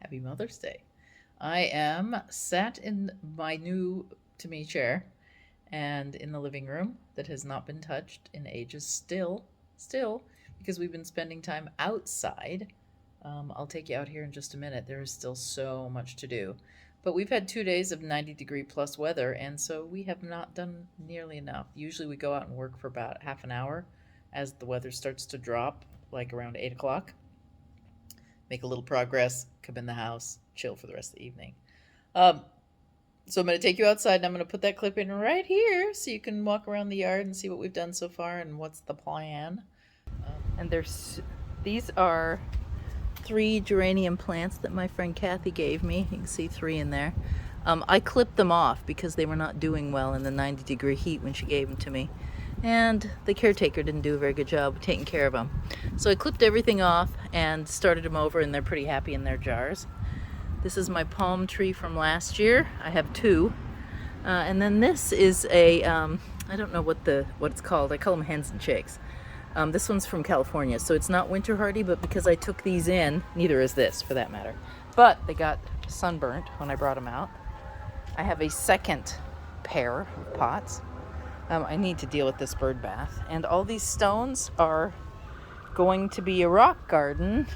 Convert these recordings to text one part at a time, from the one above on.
Happy Mother's Day. I am sat in my new to me chair and in the living room that has not been touched in ages still, because we've been spending time outside. I'll take you out here in just a minute. There is still so much to do. But we've had 2 days of 90-degree plus weather, and so we have not done nearly enough. Usually we go out and work for about half an hour as the weather starts to drop, like around 8 o'clock. Make a little progress, come in the house, chill for the rest of the evening. Um, so I'm going to take you outside and I'm going to put that clip in right here so you can walk around the yard and see what we've done so far and what's the plan. And these are 3 geranium plants that my friend Kathy gave me. You can see 3 in there. I clipped them off because they were not doing well in the 90-degree heat when she gave them to me. And the caretaker didn't do a very good job of taking care of them. So I clipped everything off and started them over, and they're pretty happy in their jars. This is my palm tree from last year. I have 2. And then this is a, I don't know what it's called. I call them hens and chicks. This one's from California, so it's not winter hardy, but because I took these in, neither is this for that matter. But they got sunburnt when I brought them out. I have a second pair of pots. I need to deal with this bird bath. And all these stones are going to be a rock garden.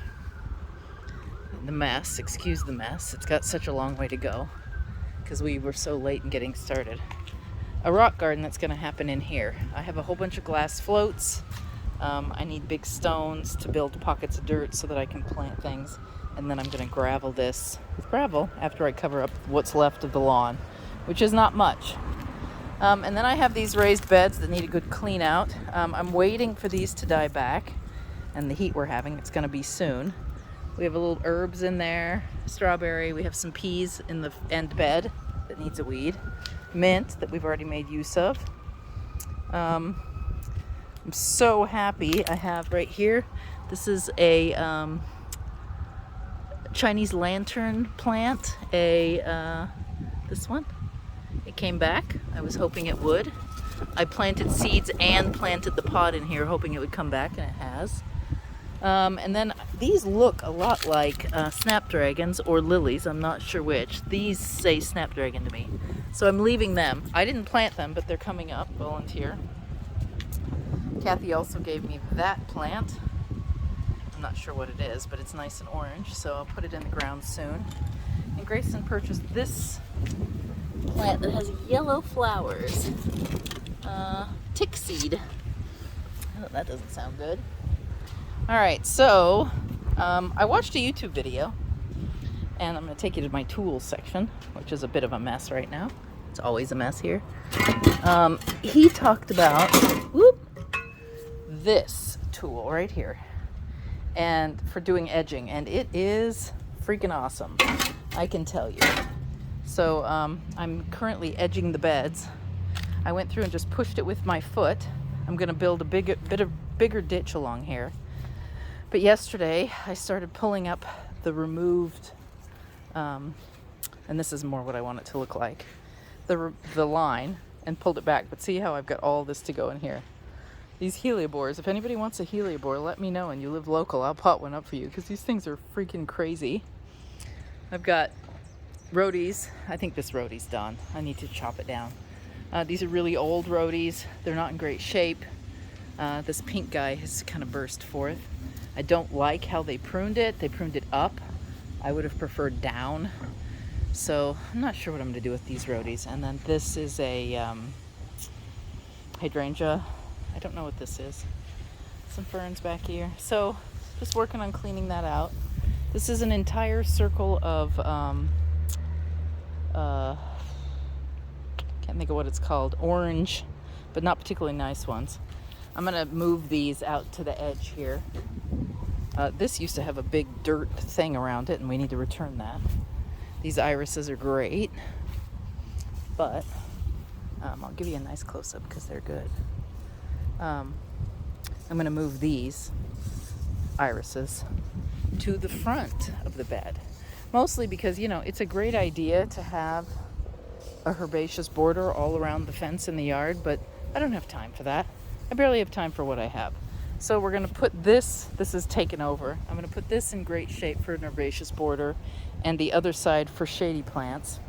The mess, excuse the mess. It's got such a long way to go because we were so late in getting started. A rock garden that's going to happen in here. I have a whole bunch of glass floats. I need big stones to build pockets of dirt so that I can plant things. And then I'm going to gravel this with gravel after I cover up what's left of the lawn, which is not much. And then I have these raised beds that need a good clean out. I'm waiting for these to die back, and the heat we're having, it's going to be soon. We have a little herbs in there, strawberry. We have some peas in the end bed that needs a weed. Mint that we've already made use of. I'm so happy I have right here. This is a Chinese lantern plant. This one. It came back. I was hoping it would. I planted seeds and planted the pot in here hoping it would come back, and it has. And then these look a lot like snapdragons or lilies. I'm not sure which. These say snapdragon to me. So I'm leaving them. I didn't plant them, but they're coming up. Volunteer. Kathy also gave me that plant. I'm not sure what it is, but it's nice and orange, so I'll put it in the ground soon. And Grayson purchased this plant that has yellow flowers. Tick seed. Oh, that doesn't sound good. Alright, so I watched a YouTube video, and I'm going to take you to my tools section, which is a bit of a mess right now. It's always a mess here. He talked about this tool right here, and for doing edging, and it is freaking awesome, I can tell you. So I'm currently edging the beds. I went through and just pushed it with my foot. I'm going to build a bigger ditch along here. But yesterday I started pulling up the removed, and this is more what I want it to look like, the line, and pulled it back. But see how I've got all this to go in here. These heliobores, if anybody wants a heliobore, let me know, and you live local, I'll pot one up for you, because these things are freaking crazy. I've got roadies. I think this roadie's done. I need to chop it down. These are really old roadies. They're not in great shape. This pink guy has kind of burst forth. I don't like how they pruned it. They pruned it up. I would have preferred down. So I'm not sure what I'm going to do with these roadies. And then this is a hydrangea. I don't know what this is. Some ferns back here. So just working on cleaning that out. This is an entire circle of can't think of what it's called, orange, but not particularly nice ones. I'm going to move these out to the edge here. This used to have a big dirt thing around it, and we need to return that. These irises are great, but I'll give you a nice close-up because they're good. I'm going to move these irises to the front of the bed, mostly because, you know, it's a great idea to have a herbaceous border all around the fence in the yard, but I don't have time for that. I barely have time for what I have. So we're going to put this is taken over. I'm going to put this in great shape for an herbaceous border and the other side for shady plants.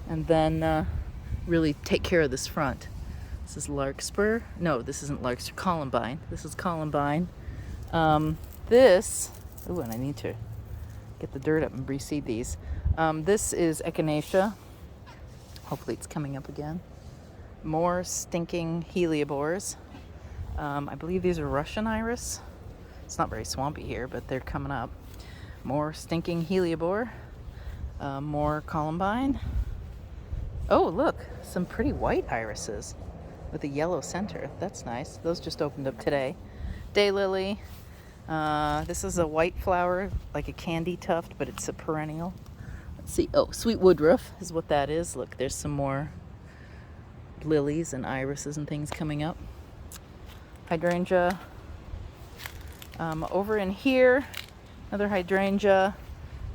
And then really take care of this front. This is larkspur. No, this isn't larkspur. Columbine. This is columbine. This, ooh, and I need to get the dirt up and reseed these. This is echinacea. Hopefully it's coming up again. More stinking heliobores. I believe these are Russian iris. It's not very swampy here, but they're coming up. More stinking heliobore. More columbine. Oh, look, some pretty white irises with a yellow center. That's nice. Those just opened up today. Daylily. This is a white flower, like a candy tuft, but it's a perennial. Let's see. Oh, sweet woodruff is what that is. Look, there's some more lilies and irises and things coming up. Hydrangea. Over in here, another hydrangea,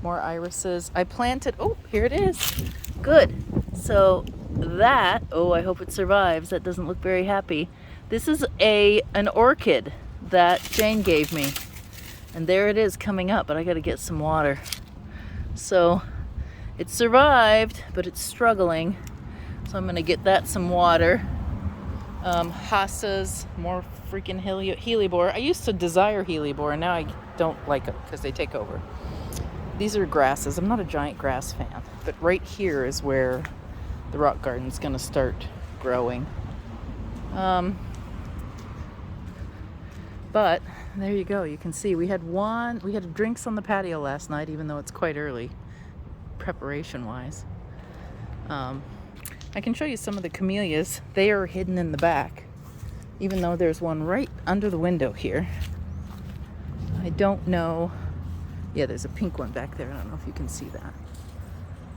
more irises. I planted, oh, here it is. Good. So that, oh, I hope it survives. That doesn't look very happy. This is an orchid that Jane gave me. And there it is coming up, but I got to get some water. So it survived, but it's struggling. So I'm going to get that some water. Hassas, more freaking heliobore. I used to desire heliobore, and now I don't like them because they take over. These are grasses. I'm not a giant grass fan, but right here is where the rock garden's going to start growing. But there you go. You can see we had drinks on the patio last night, even though it's quite early, preparation-wise. I can show you some of the camellias. They are hidden in the back, even though there's one right under the window here. I don't know. Yeah, there's a pink one back there. I don't know if you can see that.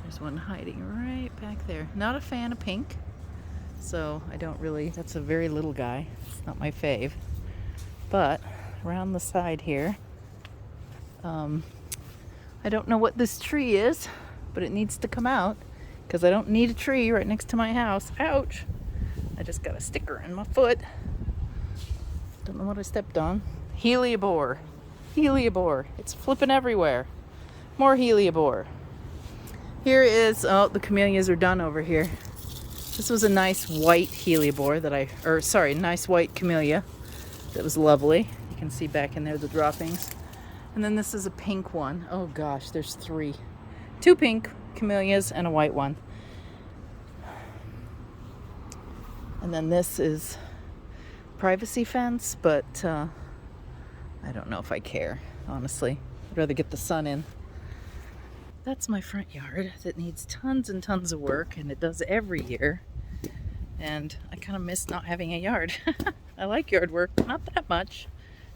There's one hiding right back there. Not a fan of pink, so I don't really, that's a very little guy. It's not my fave. But around the side here, I don't know what this tree is, but it needs to come out. Because I don't need a tree right next to my house. Ouch! I just got a sticker in my foot. Don't know what I stepped on. Heliobore. Heliobore. It's flipping everywhere. More heliobore. Here is, oh, the camellias are done over here. This was a nice white heliobore nice white camellia. That was lovely. You can see back in there the droppings. And then this is a pink one. Oh gosh, there's three. Two pink camellias and a white one. And then this is privacy fence, but I don't know if I care, honestly. I'd rather get the sun in. That's my front yard that needs tons and tons of work, and it does every year. And I kind of miss not having a yard. I like yard work, but not that much.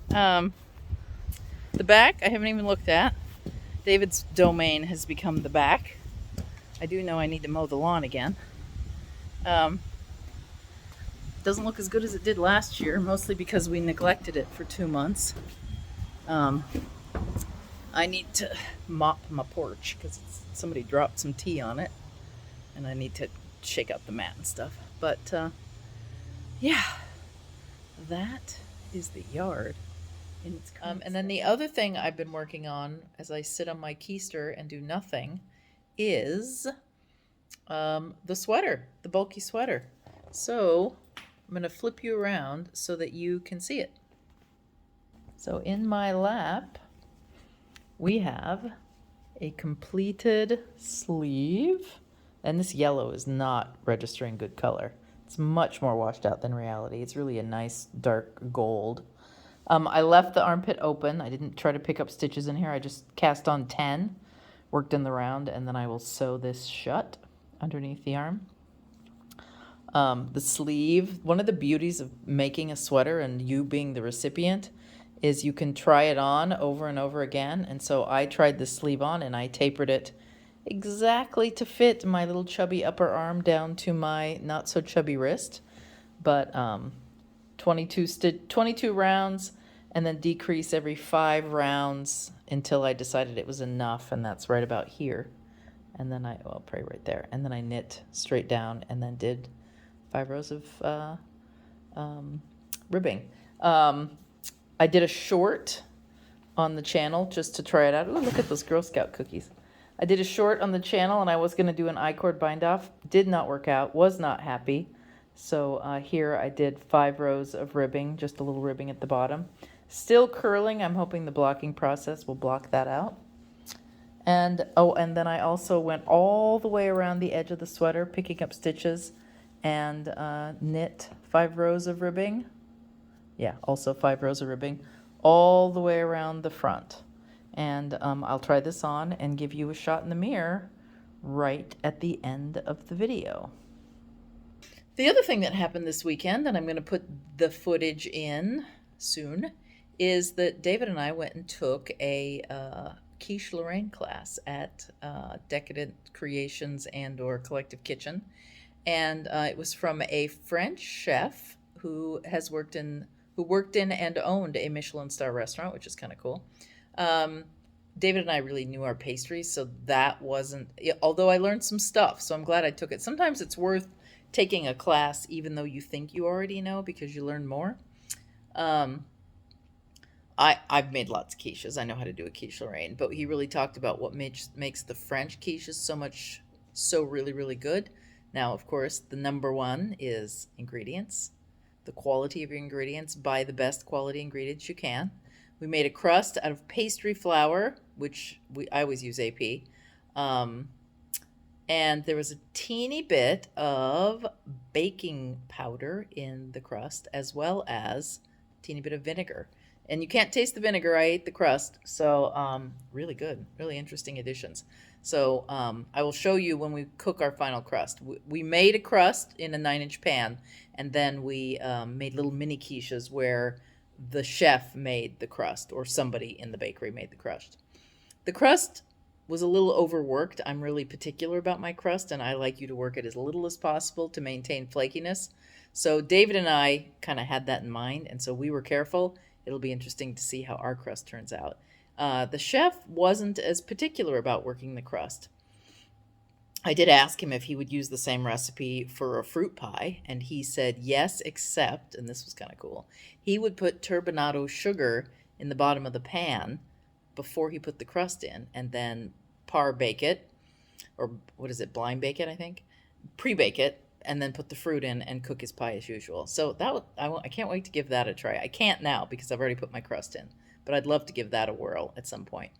The back, I haven't even looked at. David's domain has become the back. I do know I need to mow the lawn again. Doesn't look as good as it did last year, mostly because we neglected it for 2 months. I need to mop my porch because somebody dropped some tea on it, and I need to shake out the mat and stuff. But yeah, that is the yard. And then the other thing I've been working on as I sit on my keister and do nothing is the sweater, the bulky sweater. So I'm going to flip you around so that you can see it. So in my lap, we have a completed sleeve. And this yellow is not registering good color. It's much more washed out than reality. It's really a nice dark gold. I left the armpit open. I didn't try to pick up stitches in here. I just cast on 10, worked in the round, and then I will sew this shut underneath the arm. The sleeve, one of the beauties of making a sweater and you being the recipient is you can try it on over and over again. And so I tried the sleeve on and I tapered it exactly to fit my little chubby upper arm down to my not so chubby wrist. But 22 rounds, and then decrease every 5 rounds until I decided it was enough, and that's right about here. And then I'll pray right there. And then I knit straight down and then did 5 rows of ribbing. I did a short on the channel just to try it out. Ooh, look at those Girl Scout cookies. I did a short on the channel and I was going to do an I-cord bind off. Did not work out, was not happy. So here I did 5 rows of ribbing, just a little ribbing at the bottom. Still curling. I'm hoping the blocking process will block that out. And oh, and then I also went all the way around the edge of the sweater, picking up stitches and knit 5 rows of ribbing. Yeah, also 5 rows of ribbing all the way around the front. And I'll try this on and give you a shot in the mirror right at the end of the video. The other thing that happened this weekend, and I'm going to put the footage in soon, is that David and I went and took a Quiche Lorraine class at Decadent Creations and or Collective Kitchen. And it was from a French chef who worked in and owned a Michelin star restaurant, which is kind of cool. David and I really knew our pastries, so that wasn't, although I learned some stuff, so I'm glad I took it. Sometimes it's worth taking a class even though you think you already know because you learn more. I've made lots of quiches. I know how to do a quiche Lorraine, but he really talked about what makes the French quiches so really, really good. Now, of course, the number one is ingredients. The quality of your ingredients. Buy the best quality ingredients you can. We made a crust out of pastry flour, which I always use AP. And there was a teeny bit of baking powder in the crust, as well as a teeny bit of vinegar. And you can't taste the vinegar. I ate the crust. So really good, really interesting additions. So I will show you when we cook our final crust. We made a crust in a 9-inch pan, and then we made little mini quiches where the chef made the crust, or somebody in the bakery made the crust. The crust was a little overworked. I'm really particular about my crust, and I like you to work it as little as possible to maintain flakiness. So David and I kind of had that in mind, and so we were careful. It'll be interesting to see how our crust turns out. The chef wasn't as particular about working the crust. I did ask him if he would use the same recipe for a fruit pie, and he said yes, except, and this was kind of cool, he would put turbinado sugar in the bottom of the pan before he put the crust in, and then bake it, or what is it, blind bake it, I think, pre-bake it, and then put the fruit in and cook his pie as usual. So I can't wait to give that a try. I can't now because I've already put my crust in, but I'd love to give that a whirl at some point.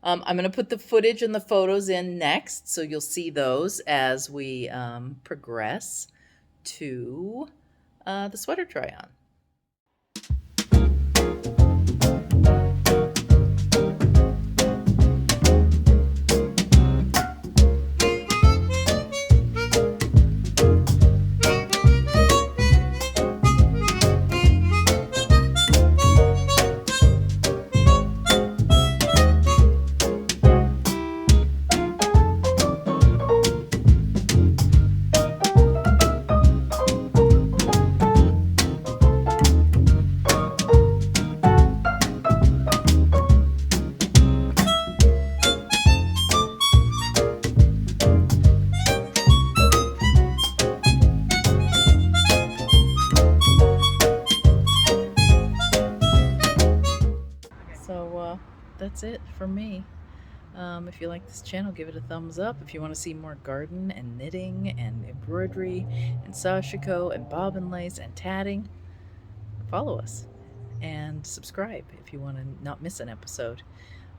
I'm going to put the footage and the photos in next, so you'll see those as we progress to the sweater try-on. So that's it from me. If you like this channel, give it a thumbs up. If you want to see more garden and knitting and embroidery and sashiko and bobbin lace and tatting, follow us and subscribe if you want to not miss an episode.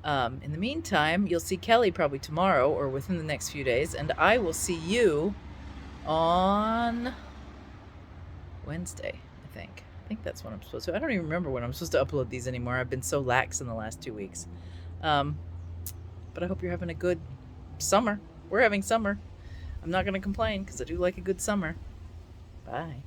In the meantime, you'll see Kelly probably tomorrow or within the next few days, and I will see you on Wednesday, I think. I think that's what I'm supposed to. I don't even remember when I'm supposed to upload these anymore. I've been so lax in the last 2 weeks. But I hope you're having a good summer. We're having summer. I'm not going to complain because I do like a good summer. Bye.